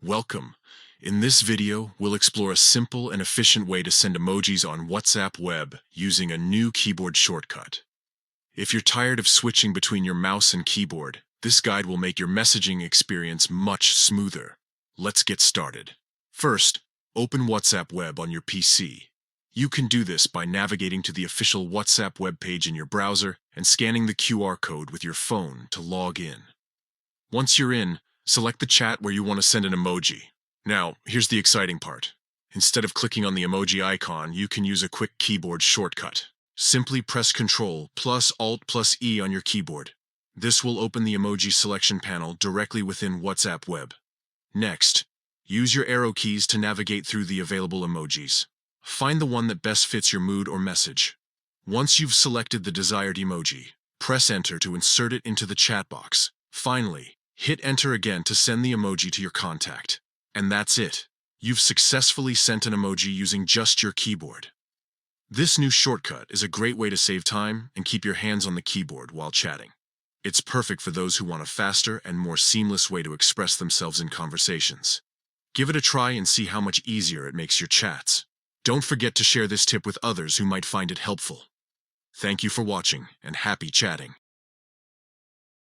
Welcome. In this video, we'll explore a simple and efficient way to send emojis on WhatsApp web using a new keyboard shortcut. If you're tired of switching between your mouse and keyboard, this guide will make your messaging experience much smoother. Let's get started. First, open WhatsApp web on your PC. You can do this by navigating to the official WhatsApp web page in your browser and scanning the QR code with your phone to log in. Once you're in, select the chat where you want to send an emoji. Now, here's the exciting part. Instead of clicking on the emoji icon, you can use a quick keyboard shortcut. Simply press Ctrl + Alt + E on your keyboard. This will open the emoji selection panel directly within WhatsApp web. Next, use your arrow keys to navigate through the available emojis. Find the one that best fits your mood or message. Once you've selected the desired emoji, press Enter to insert it into the chat box. Finally, hit Enter again to send the emoji to your contact. And that's it. You've successfully sent an emoji using just your keyboard. This new shortcut is a great way to save time and keep your hands on the keyboard while chatting. It's perfect for those who want a faster and more seamless way to express themselves in conversations. Give it a try and see how much easier it makes your chats. Don't forget to share this tip with others who might find it helpful. Thank you for watching, and happy chatting.